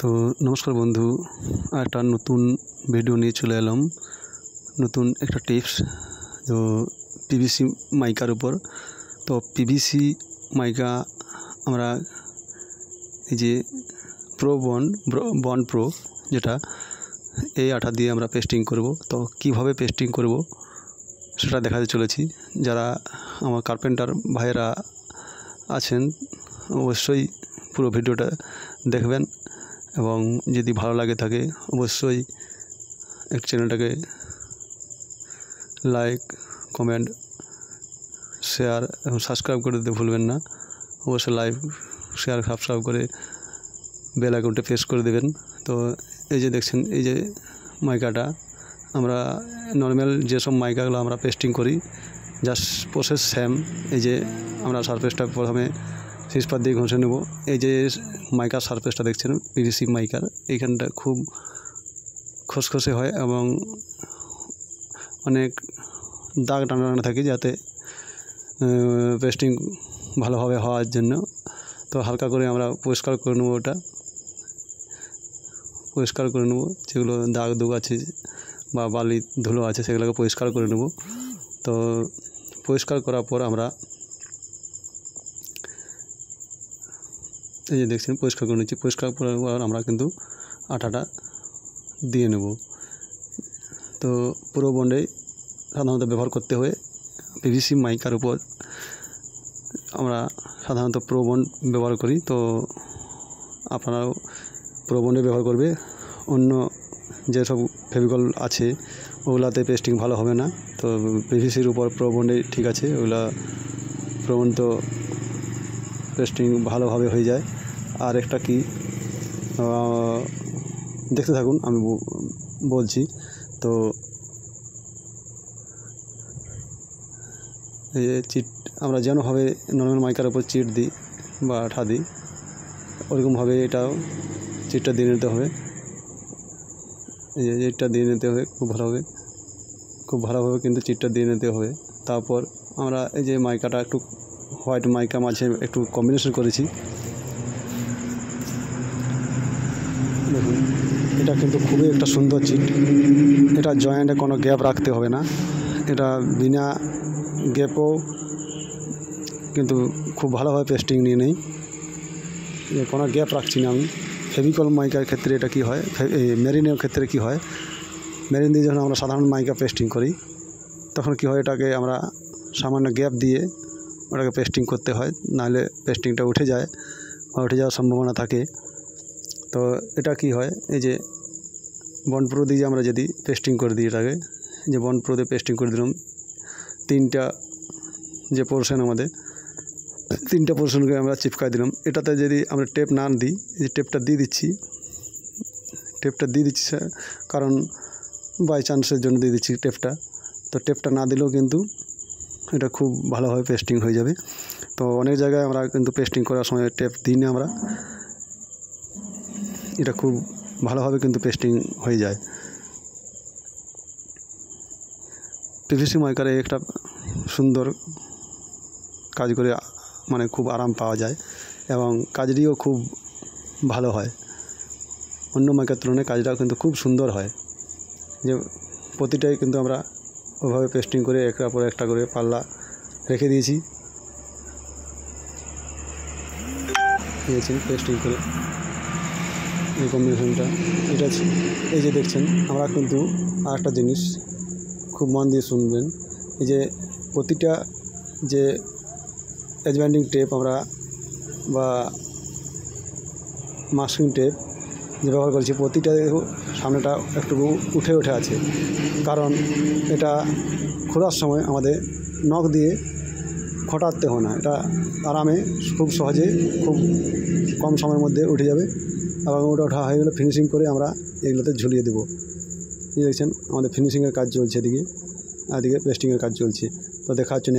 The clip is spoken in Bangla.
তো নমস্কার বন্ধু, একটা নতুন ভিডিও নিয়ে চলে এলাম। নতুন একটা টিপস তো পিভিসি মাইকার উপর। তো পিভিসি মাইকা আমরা এই যে বন্ড প্রো যেটা এই আঠা দিয়ে আমরা পেস্টিং করব। তো কিভাবে পেস্টিং করব সেটা দেখাতে চলেছি। যারা আমার কার্পেন্টার ভাইয়েরা আছেন অবশ্যই পুরো ভিডিওটা দেখবেন, এবং যদি ভালো লাগে থাকে অবশ্যই চ্যানেলটাকে লাইক, কমেন্ট, শেয়ার এবং সাবস্ক্রাইব করে দিতে ভুলবেন না। অবশ্যই লাইক, শেয়ার, সাবস্ক্রাইব করে বেল আইকনটা প্রেস করে দেবেন। তো এই যে দেখছেন, এই যে মাইকাটা আমরা নর্মাল যেসব মাইকাগুলো আমরা পেস্টিং করি জাস্ট প্রসেস সেম। এই যে আমরা সারফেসটা প্রথমে সিসপাত দিয়ে ঘষে নেব। এই যে মাইকার সারফেসটা দেখছেন পিভিসি মাইকার, এইখানটা খুব খসখসে হয় এবং অনেক দাগ টানা থাকে, যাতে পেস্টিং ভালোভাবে হওয়ার জন্য। তো হালকা করে আমরা পরিষ্কার করে নেব, ওটা পরিষ্কার করে নেব। যেগুলো দাগ দুগ আছে বা বালি ধুলো আছে সেগুলোকে পরিষ্কার করে নেব। তো পরিষ্কার করার পর আমরা এই যে দেখছেন পরিষ্কার করে নিচ্ছি। পরিষ্কার করার পর আমরা কিন্তু আঠাটা দিয়ে নেব। তো পুরো বন্ডে সাধারণত ব্যবহার করতে হয় পিভিসি মাইকার উপর। আমরা সাধারণত প্রো বন্ড ব্যবহার করি, তো আপনারাও প্রো বন্ডে ব্যবহার করবে। অন্য যেসব ফেভিকল আছে ওগুলাতে পেস্টিং ভালো হবে না। তো পিভিসির উপর প্রো বন্ডে ঠিক আছে, ওগুলা প্রো বন্ড তো পেস্টিং ভালোভাবে হয়ে যায়। আর একটা কি, দেখতে থাকুন, আমি বলছি। তো এই যে চিট আমরা যেনভাবে নর্মাল মাইকার উপর চিট দিই বা আঠা দিই, ওরকমভাবে এটাও চিটটা দিয়ে নিতে হবে। এই যে চিটটা দিয়ে নিতে হবে খুব ভালোভাবে কিন্তু চিটটা দিয়ে নিতে হবে। তারপর আমরা এই যে মাইকাটা একটু হোয়াইট মাইকা মাঝে একটু কম্বিনেশন করেছি। দেখুন, এটা কিন্তু খুবই একটা সুন্দর চিট। এটা জয়েন্টে কোনো গ্যাপ রাখতে হবে না। এটা বিনা গ্যাপও কিন্তু খুব ভালোভাবে পেস্টিং নিয়ে নেই, কোনো গ্যাপ রাখছি না আমি। ফেভিকল মাইকার ক্ষেত্রে এটা কি হয়, মেরিনের ক্ষেত্রে কি হয়, মেরিন দিয়ে যখন আমরা সাধারণ মাইকা পেস্টিং করি তখন কি হয়, এটাকে আমরা সামান্য গ্যাপ দিয়ে ওটাকে পেস্টিং করতে হয়, নাহলে পেস্টিংটা উঠে যায় বা উঠে যাওয়ার সম্ভাবনা থাকে। তো এটা কি হয়, এই যে বন্ড প্রো দিয়ে আমরা যদি পেস্টিং করে দিই, এটাকে যে বন্ড প্রো দিয়ে পেস্টিং করে দিলাম, তিনটা যে পোর্শন আমাদের, তিনটা পোর্শনকে আমরা চিপকাই দিলাম। এটাতে যদি আমরা টেপ না দিই, এই টেপটা দিয়ে দিচ্ছি কারণ বাই চান্সের জন্য দিয়ে দিচ্ছি টেপটা। তো টেপটা না দিলেও কিন্তু এটা খুব ভালোভাবে পেস্টিং হয়ে যাবে। তো অনেক জায়গায় আমরা কিন্তু পেস্টিং করার সময় টেপ দিই না আমরা, এটা খুব ভালোভাবে কিন্তু পেস্টিং হয়ে যায়। পিভিসি মাইকারে একটা সুন্দর কাজ করে, মানে খুব আরাম পাওয়া যায় এবং কাজটিও খুব ভালো হয়। অন্য মাইকার তুলনায় কাজটাও কিন্তু খুব সুন্দর হয়। যে প্রতিটাই কিন্তু আমরা ওইভাবে পেস্টিং করে একটার পর একটা করে পাল্লা রেখে দিয়েছি, পেস্টিং করে এই কম্বিনেশনটা। এটা এই যে দেখছেন, আমরা কিন্তু আর একটা জিনিস খুব মন দিয়ে শুনবেন। এই যে প্রতিটা যে এজ ব্যান্ডিং টেপ আমরা বা মাস্কিং টেপ যে ব্যবহার করছি, প্রতিটা সামনেটা একটু উঠে আছে, কারণ এটা খোলার সময় আমাদের নখ দিয়ে খটাতে হয় না। এটা আরামে খুব সহজে খুব কম সময়ের মধ্যে উঠে যাবে, এবং ওঠা হয়ে গেলে ফিনিশিং করে আমরা এগুলোতে ঝুলিয়ে দেবো। এই দেখছেন আমাদের ফিনিশিংয়ের কাজ চলছে, এদিকে পেস্টিংয়ের কাজ চলছে। তো দেখা হচ্ছে